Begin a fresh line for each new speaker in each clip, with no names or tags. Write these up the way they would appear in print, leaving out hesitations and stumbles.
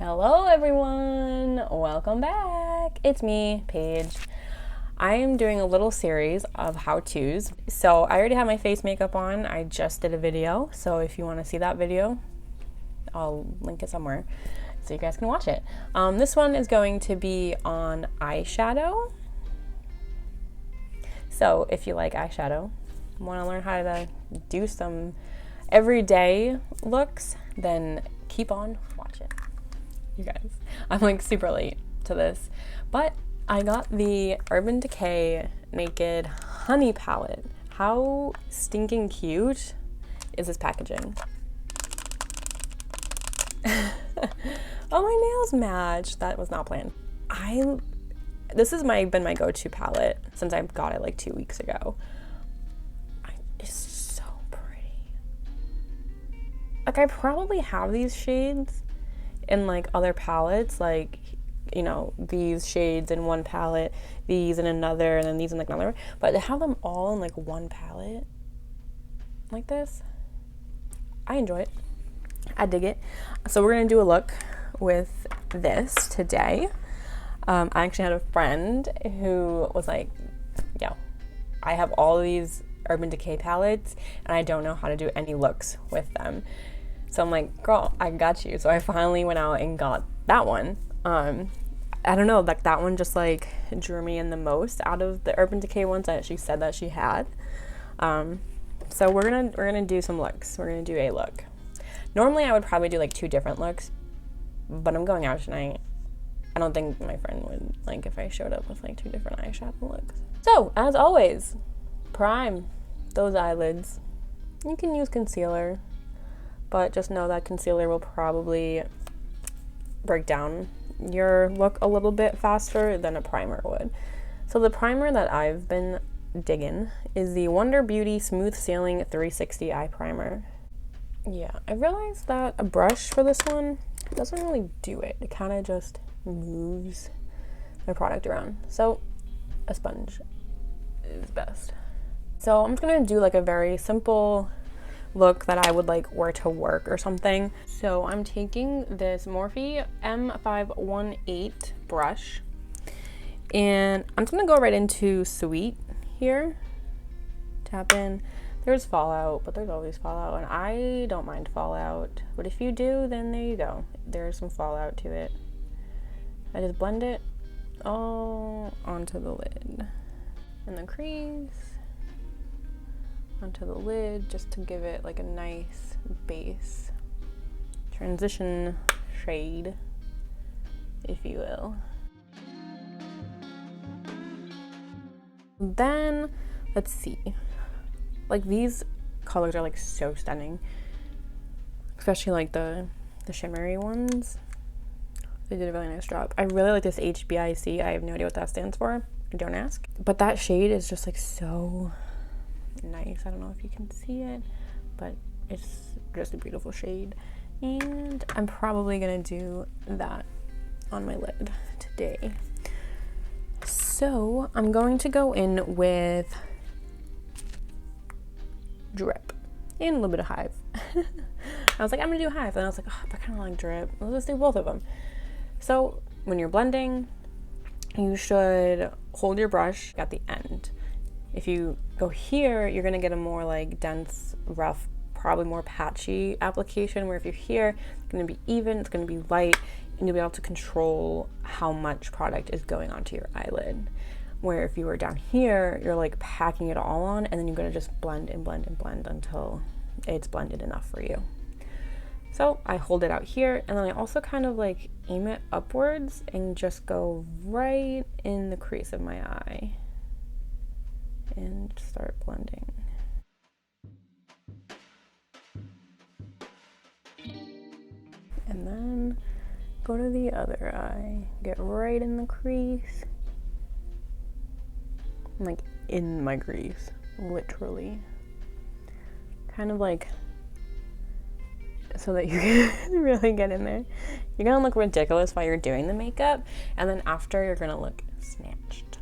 Hello everyone, welcome back. It's me, Paige. I am doing a little series of how-tos. So I already have my face makeup on. I just did a video. So if you want to see that video, I'll link it somewhere so you guys can watch it. This one is going to be on eyeshadow. So if you like eyeshadow, want to learn how to do some everyday looks, then keep on watching. You guys, I'm like super late to this, but I got the Urban Decay Naked Honey Palette. How stinking cute is this packaging? Oh, my nails match. That was not planned. This has been my go-to palette since I got it like 2 weeks ago. It's so pretty. Like, I probably have these shades in like other palettes, like, you know, these shades in one palette, these in another, and then these in like another, but to have them all in like one palette like this, I enjoy it. I dig it. So we're gonna do a look with this today. I actually had a friend who was like, yo, I have all these Urban Decay palettes and I don't know how to do any looks with them. So I'm like, girl, I got you. So I finally went out and got that one. I don't know, like that one just like drew me in the most out of the Urban Decay ones that she said that she had. So we're gonna do some looks. We're gonna do a look. Normally I would probably do like 2 different looks, but I'm going out tonight. I don't think my friend would like if I showed up with like 2 different eyeshadow looks. So as always, prime those eyelids. You can use concealer, but just know that concealer will probably break down your look a little bit faster than a primer would. So the primer that I've been digging is the Wonder Beauty Smooth Sailing 360 Eye Primer. Yeah, I realized that a brush for this one doesn't really do it. It kind of just moves the product around. So a sponge is best. So I'm just gonna do like a very simple look that I would like wear to work or something. So I'm taking this Morphe M518 brush and I'm just gonna go right into Sweet here. Tap in. There's fallout, but there's always fallout, and I don't mind fallout, but if you do, then there you go. There's some fallout to it. I just blend it all onto the lid and the crease onto the lid just to give it like a nice base transition shade, if you will. Then let's see, like these colors are like so stunning, especially like the shimmery ones. They did a really nice job. I really like this HBIC. I have no idea what that stands for. Don't ask. But that shade is just like so nice. I don't know if you can see it, but it's just a beautiful shade. And I'm probably gonna do that on my lid today. So I'm going to go in with Drip and a little bit of Hive. I was like, I'm gonna do Hive, and I was like, oh, but I kind of like Drip. Let's do both of them. So when you're blending, you should hold your brush at the end. If you go here, you're gonna get a more like dense, rough, probably more patchy application, where if you're here, it's gonna be even, it's gonna be light, and you'll be able to control how much product is going onto your eyelid. Where if you were down here, you're like packing it all on, and then you're gonna just blend and blend and blend until it's blended enough for you. So I hold it out here, and then I also kind of like aim it upwards and just go right in the crease of my eye and start blending. And then go to the other eye, get right in the crease. I'm like in my crease, literally. Kind of like so that you can really get in there. You're gonna look ridiculous while you're doing the makeup, and then after you're gonna look snatched.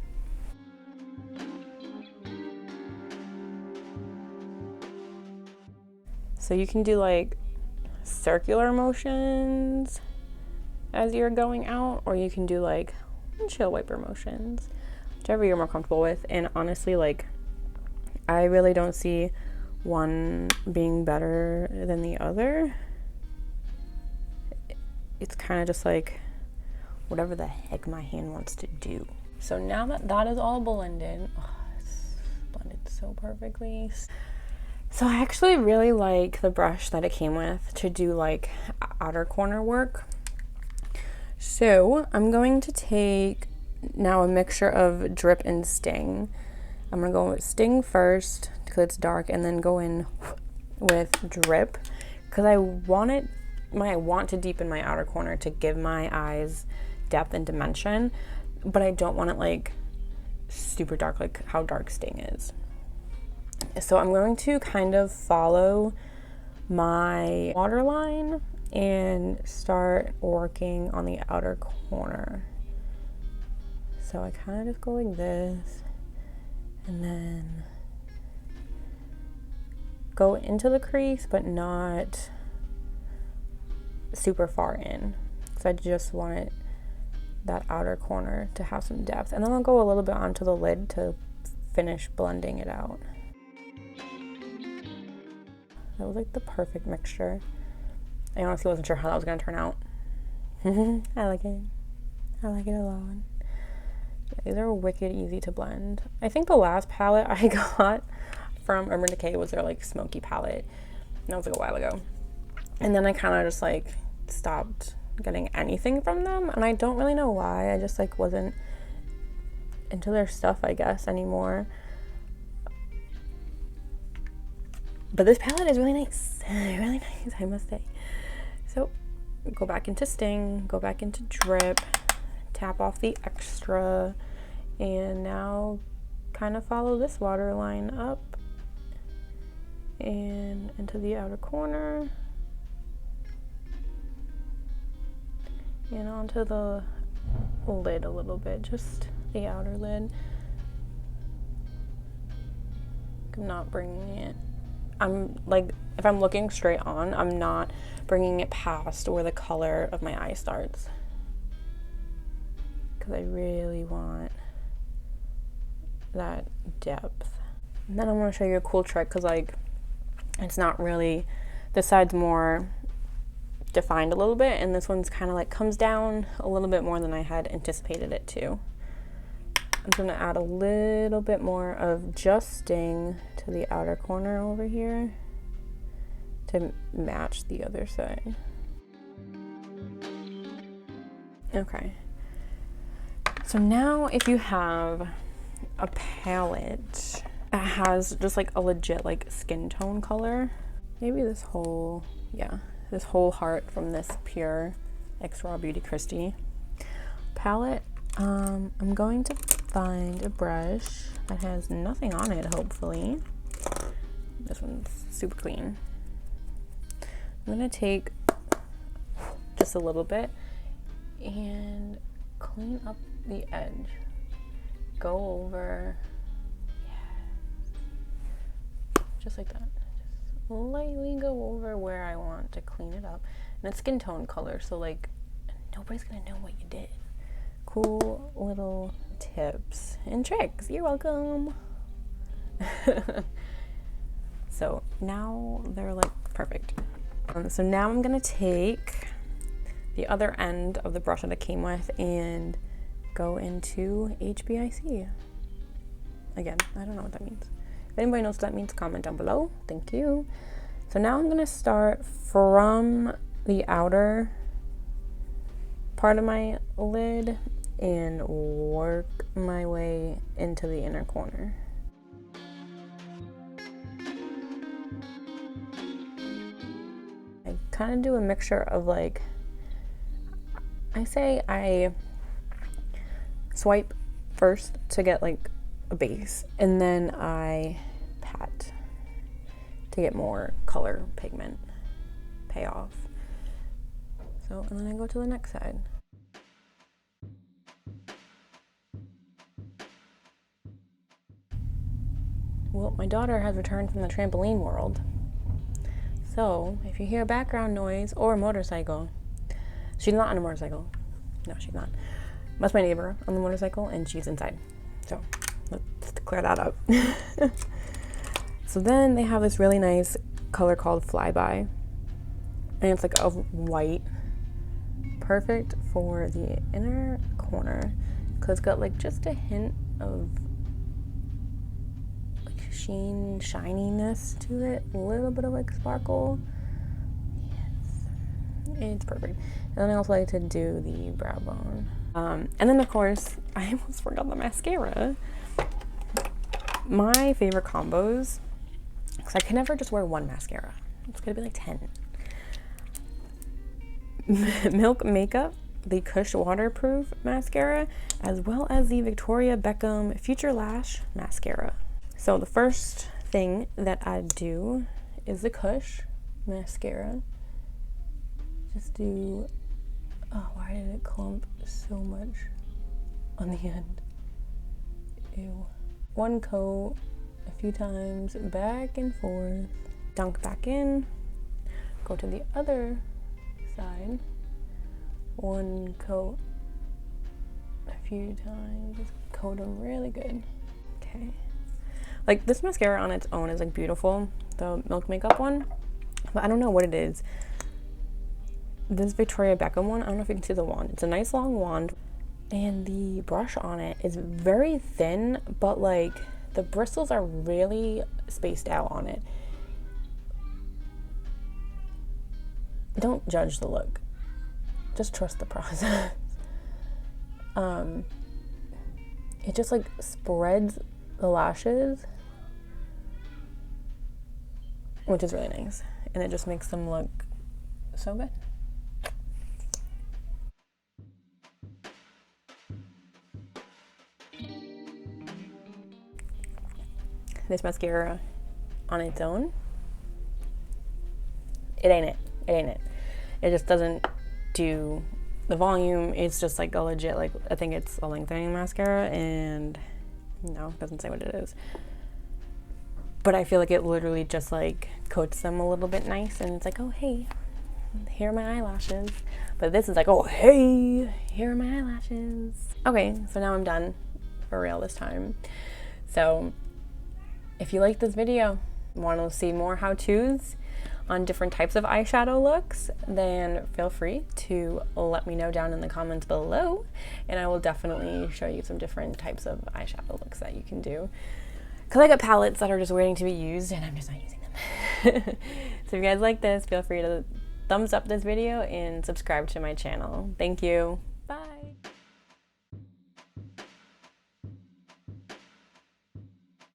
So you can do like circular motions as you're going out, or you can do like windshield wiper motions, whichever you're more comfortable with. And honestly, like, I really don't see one being better than the other. It's kind of just like whatever the heck my hand wants to do. So now that that is all blended, oh, it's blended so perfectly. So I actually really like the brush that it came with to do like outer corner work. So I'm going to take now a mixture of Drip and Sting. I'm gonna go with Sting first because it's dark, and then go in with Drip because I want to deepen my outer corner to give my eyes depth and dimension, but I don't want it like super dark like how dark Sting is. So I'm going to kind of follow my waterline and start working on the outer corner. So I kind of just go like this and then go into the crease, but not super far in, because I just want that outer corner to have some depth. And then I'll go a little bit onto the lid to finish blending it out. That was like the perfect mixture. I honestly wasn't sure how that was going to turn out. I like it. I like it a lot. Yeah, these are wicked easy to blend. I think the last palette I got from Urban Decay was their like smoky palette. And that was like a while ago. And then I kind of just like stopped getting anything from them. And I don't really know why. I just like wasn't into their stuff, I guess, anymore. But this palette is really nice. Really nice, I must say. So go back into Sting, go back into Drip, tap off the extra, and now kind of follow this waterline up and into the outer corner and onto the lid a little bit, just the outer lid. I'm not bringing it, I'm like, if I'm looking straight on, I'm not bringing it past where the color of my eye starts, because I really want that depth. And then I want to show you a cool trick, because like it's not really, this side's more defined a little bit, and this one's kind of like comes down a little bit more than I had anticipated it to. I'm going to add a little bit more of just Sting to the outer corner over here to match the other side. Okay. So now if you have a palette that has just like a legit like skin tone color, maybe this whole, yeah, this whole heart from this Pure X Raw Beauty Christie palette, I'm going to find a brush that has nothing on it, hopefully. This one's super clean. I'm gonna take just a little bit and clean up the edge. Go over, yeah, just like that. Just lightly go over where I want to clean it up. And it's skin tone color, so like nobody's gonna know what you did. Cool little tips and tricks. You're welcome. So now they're like perfect. So now I'm gonna take the other end of the brush that it came with and go into HBIC. Again, I don't know what that means. If anybody knows what that means, comment down below. Thank you. So now I'm gonna start from the outer part of my lid and work my way into the inner corner. I kind of do a mixture of like, I say I swipe first to get like a base, and then I pat to get more color, pigment, payoff. So, and then I go to the next side. Well, my daughter has returned from the trampoline world. So, if you hear background noise or a motorcycle, She's not on a motorcycle. No, she's not. That's my neighbor on the motorcycle, and she's inside. So let's clear that up. So then they have this really nice color called Flyby, and it's like a white, perfect for the inner corner because it's got like just a hint of like shininess to it, a little bit of like sparkle. Yes, it's perfect. And then I also like to do the brow bone. And then of course, I almost forgot the mascara. My favorite combos, because I can never just wear one mascara. It's gonna be like 10. Milk Makeup, the Kush Waterproof Mascara, as well as the Victoria Beckham Future Lash Mascara. So the first thing that I do is the Kush Mascara. Just do, oh, why did it clump so much on the end? Ew. One coat, a few times, back and forth, dunk back in, go to the other side, one coat, a few times, just coat them really good. Okay. Like this mascara on its own is like beautiful, the Milk Makeup one, but I don't know what it is. This Victoria Beckham one, I don't know if you can see the wand. It's a nice long wand, and the brush on it is very thin, but like the bristles are really spaced out on it. Don't judge the look, just trust the process. It just like spreads the lashes, which is really nice, and it just makes them look so good. This mascara on its own, it ain't it. It just doesn't do the volume. It's just like a legit, like, I think it's a lengthening mascara, and no, it doesn't say what it is. But I feel like it literally just like coats them a little bit nice, and it's like, oh hey, here are my eyelashes. But this is like, oh hey, here are my eyelashes. Okay, so now I'm done for real this time. So if you like this video, want to see more how-tos on different types of eyeshadow looks, then feel free to let me know down in the comments below, and I will definitely show you some different types of eyeshadow looks that you can do. Because I got palettes that are just waiting to be used, and I'm just not using them. So if you guys like this, feel free to thumbs up this video and subscribe to my channel. Thank you.